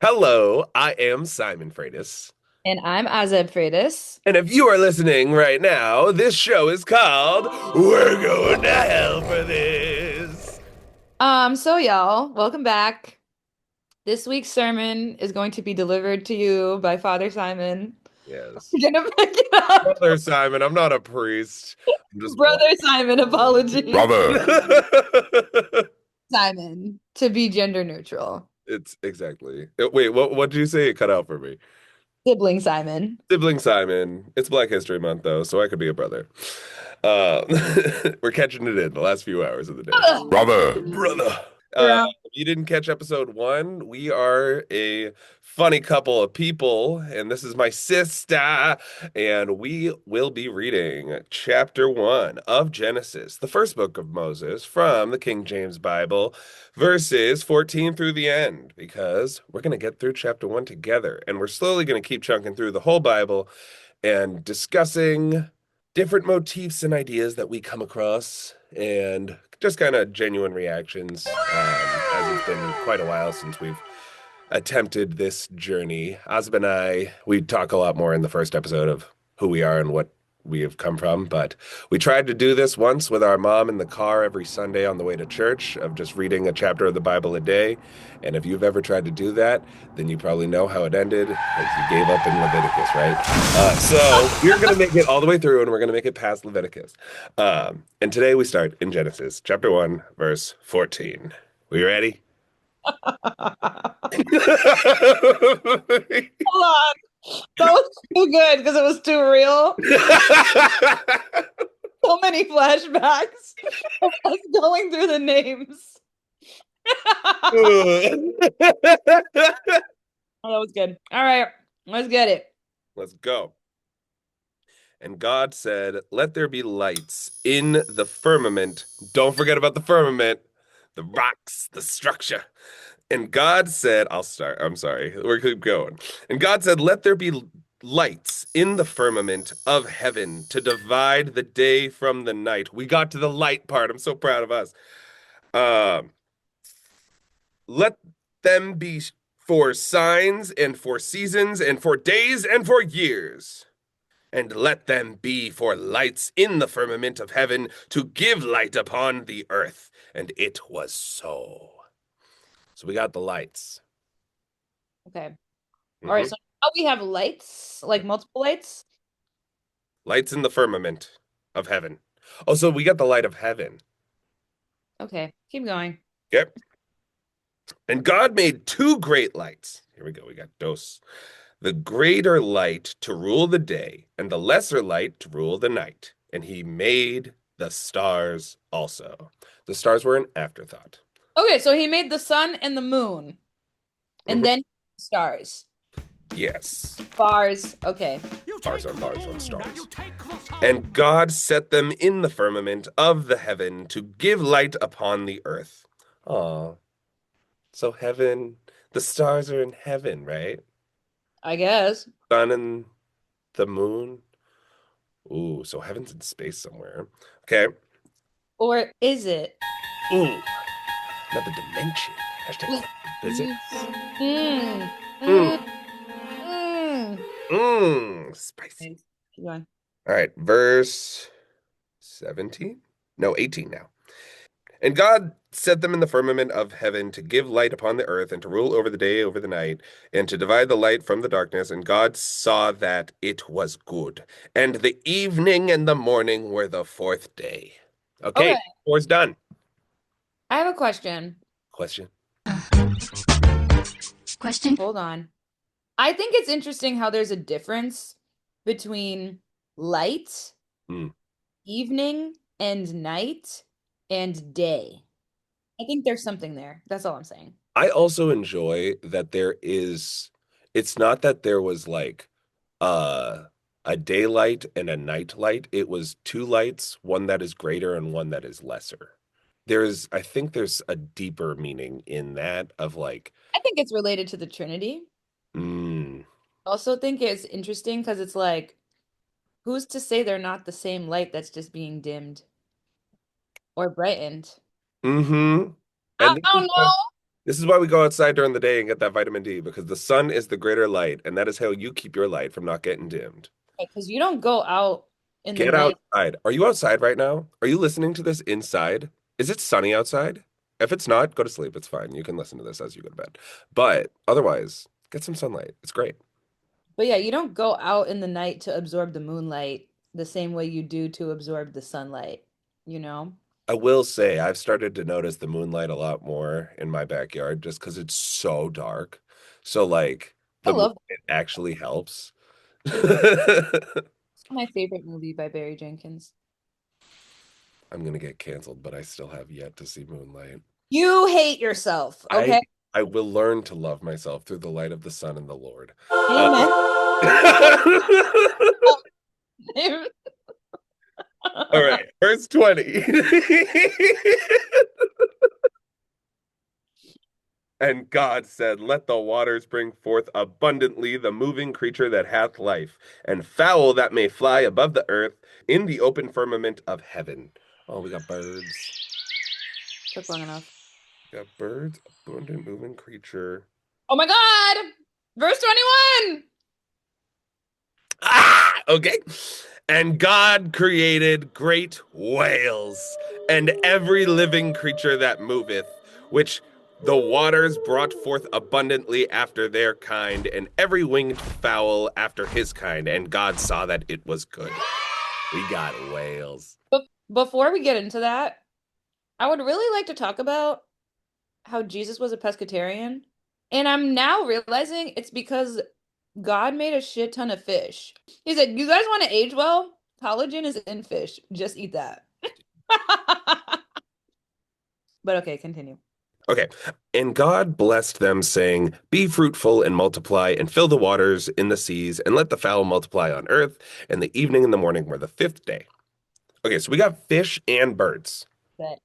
Hello, I am Simon Freitas. And I'm Azeb Freitas. And if you are listening right now, this show is called We're Going to Hell for This. So y'all, welcome back. This week's sermon is going to be delivered to you by Father Simon. Yes. We're gonna pick it up. Brother Simon, I'm not a priest. I'm just black. Brother Simon, apologies. Brother. Simon, to be gender neutral. It's exactly. Wait, what did you say? It cut out for me. Sibling Simon. Sibling Simon. It's Black History Month, though, so I could be a brother. Uh, we're catching it in the last few hours of the day. Ugh. Brother. Brother. Yeah. If you didn't catch episode one, we are a funny couple of people, and this is my sister, and we will be reading chapter one of Genesis, the first book of Moses from the King James Bible, verses 14 through the end, because we're going to get through chapter one together, and we're slowly going to keep chunking through the whole Bible and discussing different motifs and ideas that we come across and just kind of genuine reactions, as it's been quite a while since we've attempted this journey. Azeb and I, we talk a lot more in the first episode of who we are and what we have come from, but we tried to do this once with our mom in the car every Sunday on the way to church, of just reading a chapter of the Bible a day. And if you've ever tried to do that, then you probably know how it ended, as you gave up in Leviticus, right? So we're going to make it all the way through, and we're going to make it past Leviticus. And today we start in Genesis chapter 1, verse 14. We ready? Hold on. That was too good because it was too real. So many flashbacks of us going through the names. Oh, that was good. All right, let's get it. Let's go. And God said, "Let there be lights in the firmament." Don't forget about the firmament, the rocks, the structure. And God said, I'll start. I'm sorry. We're keep going. And God said, "Let there be lights in the firmament of heaven to divide the day from the night." We got to the light part. I'm so proud of us. Um, Let them be for signs and for seasons and for days and for years. And let them be for lights in the firmament of heaven to give light upon the earth. And it was so. So we got the lights. Okay. All right, Mhm. so now we have lights, like multiple lights. Lights in the firmament of heaven. Oh, so we got the light of heaven. Okay, keep going. Yep. And God made two great lights. Here we go. We got dos. The greater light to rule the day, and the lesser light to rule the night. And he made the stars also. The stars were an afterthought. Okay, so he made the sun and the moon, and Mhm. then stars. Yes. Bars. Okay. Stars on bars on stars. And God set them in the firmament of the heaven to give light upon the earth. Aw. So heaven, the stars are in heaven, right? I guess. Sun and the moon. Ooh, so heaven's in space somewhere. Okay. Or is it? Ooh, another dimension. Hashtag physics. Mm, Mm, mm, mm. spicy. Okay, keep going. All right, verse 17? No, 18 now. And God set them in the firmament of heaven to give light upon the earth and to rule over the day over the night and to divide the light from the darkness. And God saw that it was good. And the evening and the morning were the fourth day. Okay, Okay, four's done. I have a question. Question. Question? Hold on. I think it's interesting how there's a difference between light, Hmm. evening, and night, and day. I think there's something there. That's all I'm saying. I also enjoy that it's not that there was like uh a daylight and a night light. It was two lights, one that is greater and one that is lesser. I think there's a deeper meaning in that of like, I think it's related to the Trinity. mm, I also think it's interesting because it's like, who's to say they're not the same light that's just being dimmed or brightened? mm-hmm. I And don't know. This is why we go outside during the day and get that vitamin D, because the sun is the greater light, and that is how you keep your light from not getting dimmed. Because you don't go out in the Get night. outside. Are you outside right now? Are you listening to this inside? Is it sunny outside? If it's not, go to sleep. It's fine. You can listen to this as you go to bed. But otherwise, get some sunlight. It's great. But yeah, you don't go out in the night to absorb the moonlight the same way you do to absorb the sunlight, you know? I will say I've started to notice the moonlight a lot more in my backyard just because it's so dark. So like I the love moonlight actually helps. my favorite movie by Barry Jenkins. I'm gonna get canceled, but I still have yet to see Moonlight. You hate yourself, I okay? I will learn to love myself through the light of the sun and the Lord. Uh, Amen. all right, verse 20. And God said, let the waters bring forth abundantly the moving creature that hath life, and fowl that may fly above the earth in the open firmament of heaven. Oh, we got birds. Took long enough. We got birds, abundant moving creature. Oh my God! Verse 21! Ah, okay. And God created great whales and every living creature that moveth, which the waters brought forth abundantly after their kind, and every winged fowl after his kind. And God saw that it was good. We got whales. Before we get into that, I would really like to talk about how Jesus was a pescatarian. And I'm now realizing it's because God made a shit ton of fish. He said, "You guys want to age well? Collagen is in fish. Just eat that." But okay, continue. Okay. And God blessed them, saying, be fruitful and multiply, and fill the waters in the seas, and let the fowl multiply on earth. And the evening and the morning were the fifth day. Okay, so we got fish and birds. But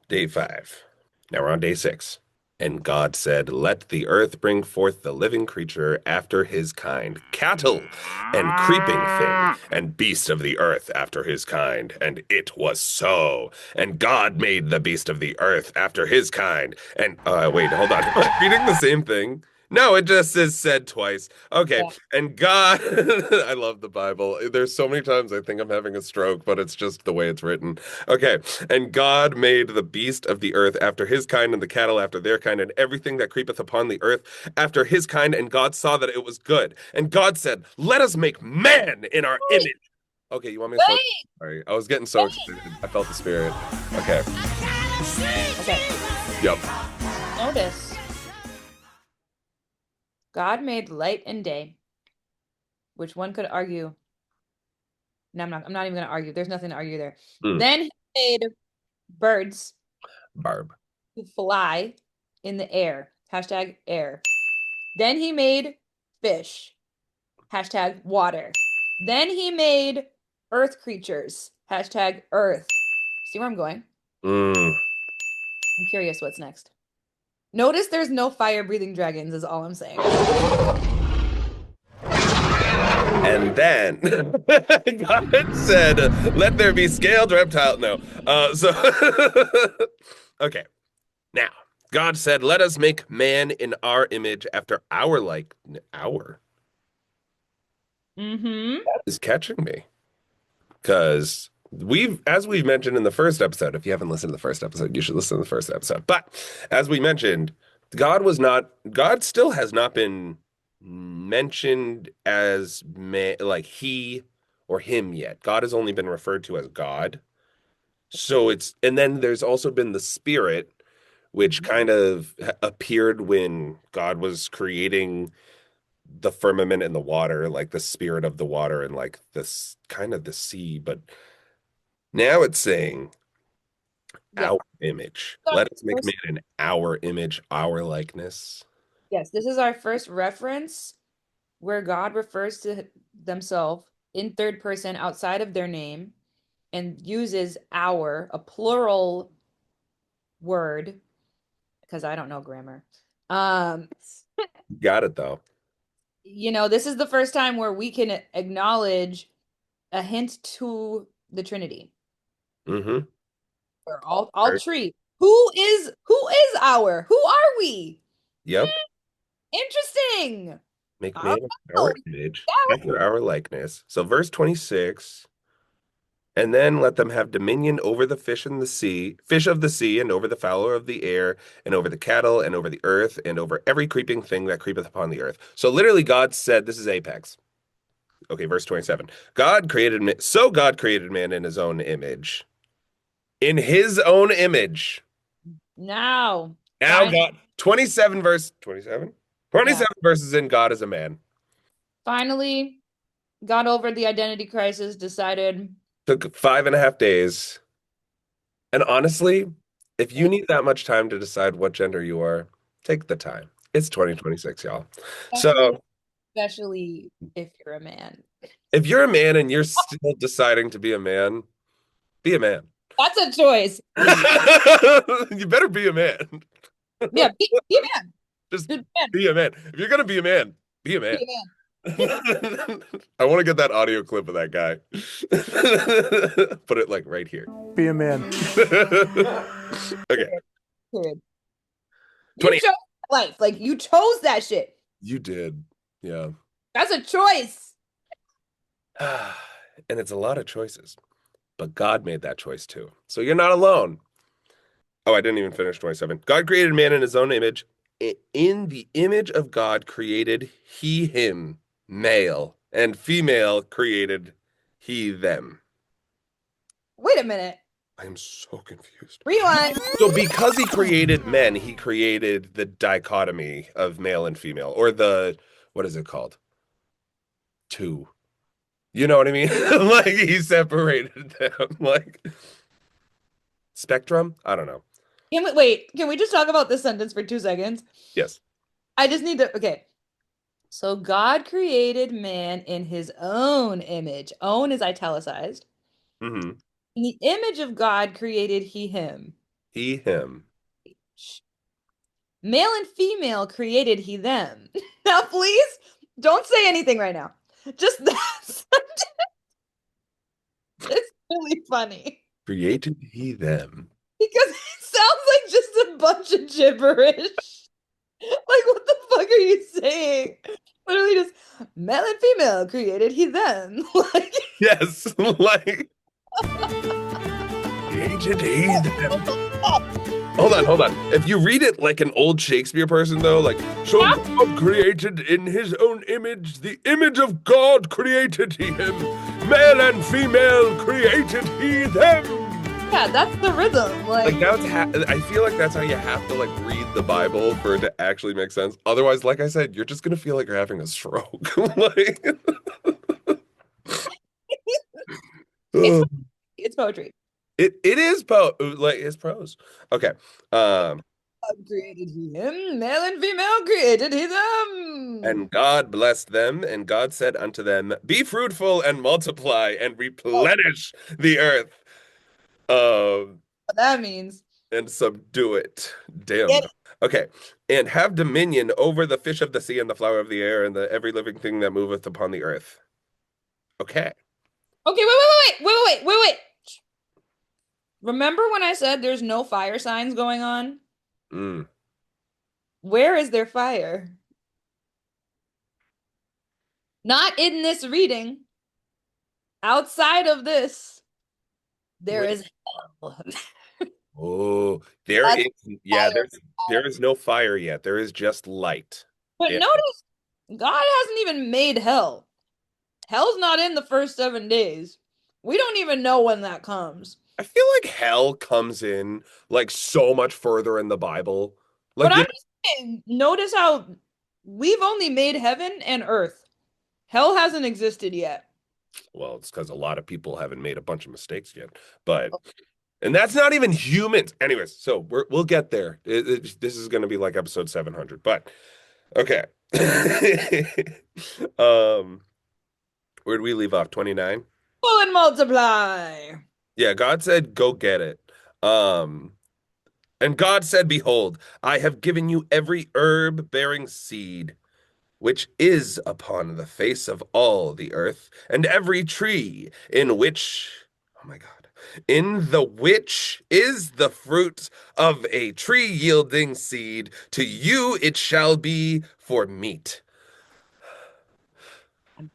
Day five. Now we're on day six. And God said, let the earth bring forth the living creature after his kind, cattle and creeping thing, and beast of the earth after his kind. And it was so. And God made the beast of the earth after his kind. And wait, hold on. Am I reading the same thing? No, it just is said twice. Okay. yeah. And God, I love the Bible. There's so many times I think I'm having a stroke, but it's just the way it's written. Okay. And God made the beast of the earth after his kind, and the cattle after their kind, and everything that creepeth upon the earth after his kind. And God saw that it was good. And God said, let us make man in our Wait, image. Okay, you want me to slow? wait, Sorry, I was getting so excited. I felt the spirit. Okay. okay. Yep. Notice God made light and day, which one could argue. No, I'm not even gonna argue. There's nothing to argue there. Mm. Then he made birds Barb. who fly in the air. Hashtag air. Then he made fish. Hashtag water. Then he made earth creatures. Hashtag earth. See where I'm going? Mm. I'm curious what's next. Notice there's no fire breathing dragons, is all I'm saying. And then God said, let there be scaled reptile. No. So okay. Now, God said, let us make man in our image after our like our Mm-hmm. is catching me. Because as we've mentioned in the first episode, if you haven't listened to the first episode, you should listen to the first episode. But as we mentioned, God still has not been mentioned as like he or him yet. God has only been referred to as God. So and then there's also been the Spirit, which kind of appeared when God was creating the firmament and the water, like the spirit of the water and like this kind of the sea. But now it's saying Yeah. our image. Our Let us make man first- in our image, our likeness. yes, this is our first reference where God refers to themselves in third person outside of their name and uses our, a plural word, because I don't know grammar. Um, Got it though. this is the first time where we can acknowledge a hint to the Trinity Mm-hmm. or all three. who is our? Who are we? Yep. Interesting. Make I don't man in know. our image, after our likeness. So verse 26, and then let them have dominion over the fish in the sea, fish of the sea, and over the fowl of the air, and over the cattle, and over the earth, and over every creeping thing that creepeth upon the earth. So literally God said, this is apex. Okay, verse 27. God created man in his own image. In his own image. Now, Now fine. God, 27 verse 27? Yeah. 27 verses in God is a man. Finally got over the identity crisis, decided Took 5.5 days. And honestly, if you like need that much time to decide what gender you are, take the time. It's 2026, y'all. especially So especially if you're a man. if you're a man and you're still deciding to be a man. That's a choice. You better be a man. Yeah, be a man. Just Be a man. be a man. If you're gonna be a man, be a Be man. a man. I want to get that audio clip of that guy. Put it like right here. Be a man. Okay. Period. You 20. chose life. Like you chose that shit. You did. Yeah. That's a choice. And it's a lot of choices, but God made that choice too. So you're not alone. Oh, I didn't even finish 27. God created man in his own image. In the image of God created he him, male, and female created he them. Wait a minute. I am so confused. Rewind. So because he created men, he created the dichotomy of male and female, or the, what is it called? Two. You know what I mean? Like he separated them. Like spectrum? I don't know. Wait, can we just talk about this sentence for 2 seconds? Yes. I just need to, okay. So God created man in his own image. Own is italicized. Hmm. In the image of God created he him. He, him. Male and female created he them. Now, please don't say anything right now. Just that. It's really funny Created he them. because it sounds like just a bunch of gibberish. Like, what the fuck are you saying? Literally just male and female created he them. Like, Yes. Like created he them. Hold on. If you read it like an old Shakespeare person, though, like, so God created in his own image, the image of God created he him, male and female created he them. yeah, that's the rhythm. Like I feel like that's how you have to like read the Bible for it to actually make sense. Otherwise, like I said, you're just gonna feel like you're having a stroke. Like, it's ugh. it's poetry. It is like it's prose. Okay. God created he him, male and female created he them. And God blessed them, and God said unto them, be fruitful and multiply and Oh, replenish the earth, um, what that means. and subdue it. Damn. Get it. Okay. And have dominion over the fish of the sea and the flower of the air and the every living thing that moveth upon the earth. Okay. Okay, wait. Remember when I said there's no fire signs going on? Mm. Where is there fire? Not in this reading. Outside of this, there Wait. is hell. Oh, there That's is, yeah, fire. there is no fire yet. There is just light. But Yeah. notice, God hasn't even made hell. Hell's not in the first 7 days. We don't even know when that comes. I feel like hell comes in like so much further in the Bible. But Like, I'm just saying, notice how we've only made heaven and earth. Hell hasn't existed yet. well, it's because a lot of people haven't made a bunch of mistakes yet. But, and that's not even humans. Anyways, so we'll get there. This is going to be like episode 700. But okay. Um, where did we leave off? 29? Full and multiply. Yeah, God said, go get it. Um, and God said, behold, I have given you every herb bearing seed, which is upon the face of all the earth, and every tree in which, oh my God, In the which is the fruit of a tree yielding seed. To you it shall be for meat. I'm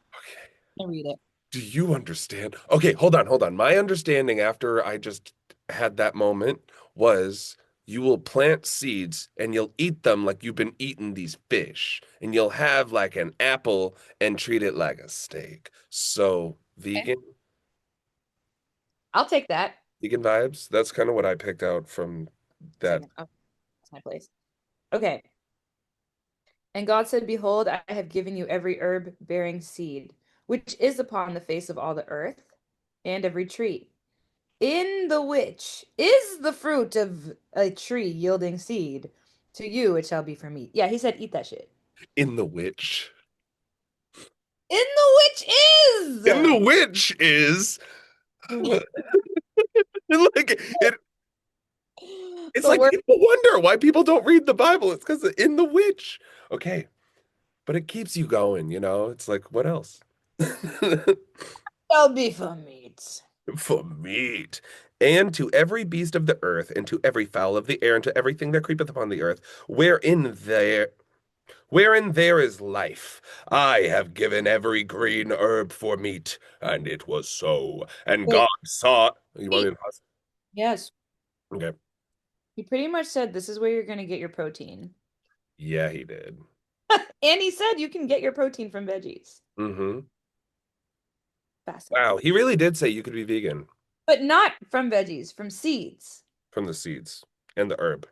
gonna read it. Do you understand? Okay, hold on. My understanding after I just had that moment was you will plant seeds and you'll eat them like you've been eating these fish, and you'll have like an apple and treat it like a steak. So, Okay. I'll take that. vegan vibes. That's kind of what I picked out from that. Second. Oh, that's my place. Okay. And God said, Behold, I have given you every herb bearing seed, which is upon the face of all the earth, and every tree, in the which is the fruit of a tree yielding seed. To you it shall be for meat. Yeah, he said, eat that shit. In the witch. In the which In the is. witch is like it's The like word. people wonder why people don't read the Bible. It's because in the witch. Okay, but it keeps you going, you know? It's like, what else? Shall be for meat. For meat. And to every beast of the earth, and to every fowl of the air, and to everything that creepeth upon the earth, wherein there is life, I have given every green herb for meat. And it was so. And Wait, God saw. You want wait. me to pause? Yes. Okay. He pretty much said this is where you're going to get your protein. Yeah, he did. And he said you can get your protein from veggies. Mm-hmm. Fascinating. Wow, he really did say you could be vegan But not from veggies, from seeds. from the seeds and the herb.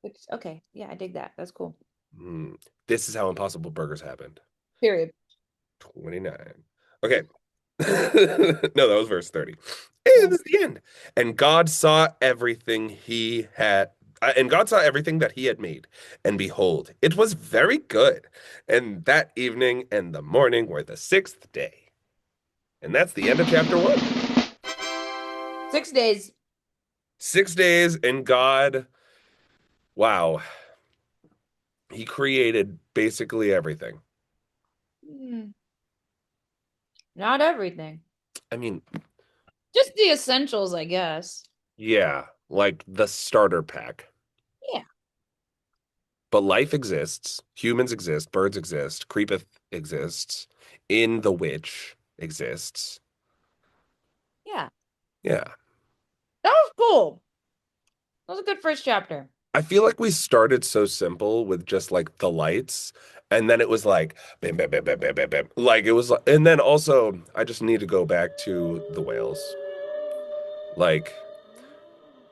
Which, okay, yeah, I dig that. That's cool. Mm. This is how Impossible Burgers happened. Period. 29. Okay. No, that was verse 30. And Yeah. this is the end. And God saw everything he had, and God saw everything that he had made. And behold, it was very good. And that evening and the morning were the sixth day. And that's the end of chapter one. 6 days. 6 days, and God, wow, he created basically everything. Hmm, not everything. I mean, Just the essentials, I guess. yeah, like the starter pack. Yeah. But life exists, humans exist, birds exist, creepeth exists, in the witch exists. Yeah. Yeah. That was cool. That was a good first chapter. I feel like we started so simple with just like the lights, and then it was like bam, bam, bam, bam, bam, bam, bam. Like it was, and then also I just need to go back to the whales. Like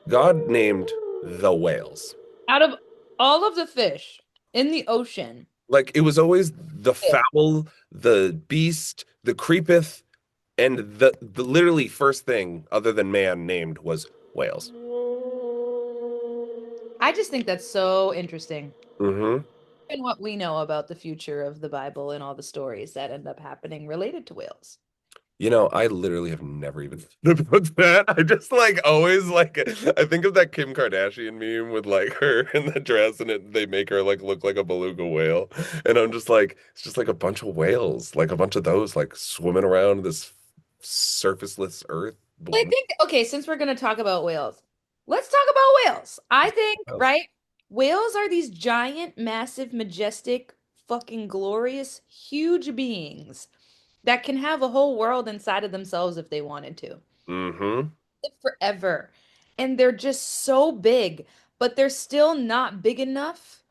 God named the whales. Out of all of the fish in the ocean, Like it was always the fish. fowl, the beast, the creepeth, and the literally first thing other than man named was whales. I just think that's so interesting. Hmm. And what we know about the future of the Bible and all the stories that end up happening related to whales. You know, I literally have never even thought about that. I just like always like I think of that Kim Kardashian meme with like her in the dress and they make her like look like a beluga whale. And I'm just like, it's just like a bunch of whales, like a bunch of those like swimming around this surfaceless earth. I think, okay, since we're going to talk about whales, let's talk about whales. I think, right? Whales are these giant, massive, majestic, fucking glorious, huge beings that can have a whole world inside of themselves if they wanted to. Mm-hmm. Live forever. And they're just so big, but they're still not big enough.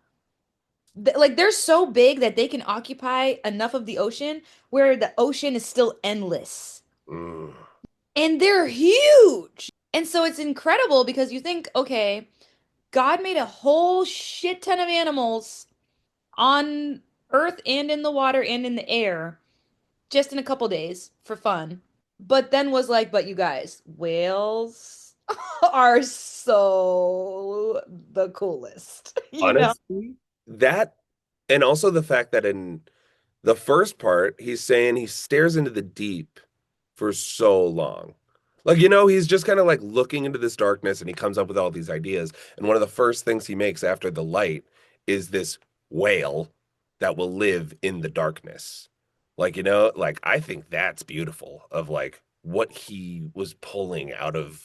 Like they're so big that they can occupy enough of the ocean where the ocean is still endless. Mm. And they're huge. And so it's incredible because you think, okay, God made a whole shit ton of animals on earth and in the water and in the air just in a couple days for fun. But then was like, but you guys, whales are so the coolest, you know? Honestly, that and also the fact that in the first part, he's saying he stares into the deep for so long. Like, you know, he's just kind of like looking into this darkness and he comes up with all these ideas. And one of the first things he makes after the light is this whale that will live in the darkness. Like, you know, like I think that's beautiful of like what he was pulling out of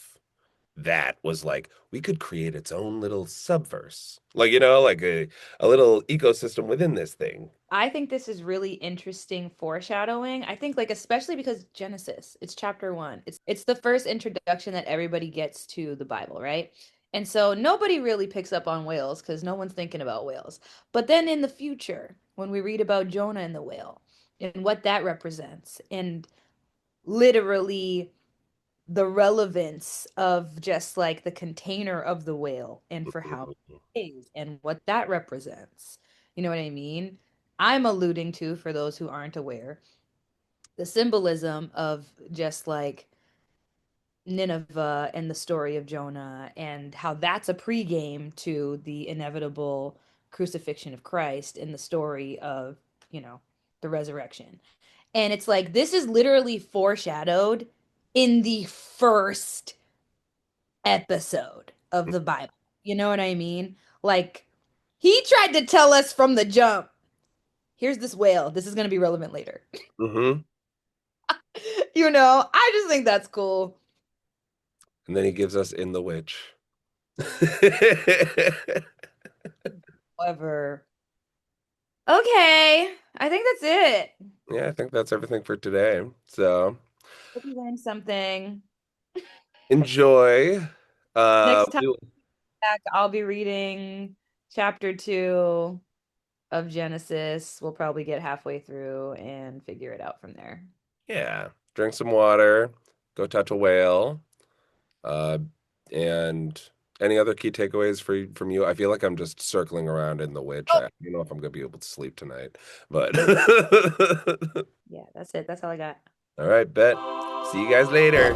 that was like we could create its own little subverse, like like a little ecosystem within this thing. I think this is really interesting foreshadowing. I think like especially because Genesis, it's chapter 1. It's the first introduction that everybody gets to the Bible, right? And so nobody really picks up on whales because no one's thinking about whales. But then in the future, when we read about Jonah and the whale and what that represents, and literally the relevance of just like the container of the whale and for how it is and what that represents. You know what I mean? I'm alluding to, for those who aren't aware, the symbolism of just like Nineveh and the story of Jonah and how that's a pregame to the inevitable crucifixion of Christ in the story of, you know, the resurrection. And it's like this is literally foreshadowed in the first episode of the Bible. You know what I mean? Like, he tried to tell us from the jump, here's this whale. This is going to be relevant later. Hmm. I just think that's cool. And then he gives us in the witch. However, okay, I think that's it. Yeah, I think that's everything for today. So Hope you learned something. enjoy. Next time We back, I'll be reading chapter 2 of Genesis. We'll probably get halfway through and figure it out from there. yeah, drink some water, go touch a whale. Uh, and any other key takeaways from you? I feel like I'm just circling around in the witch. Oh, I don't know if I'm gonna be able to sleep tonight, but yeah, that's it. That's all I got. all right, bet. See you guys later.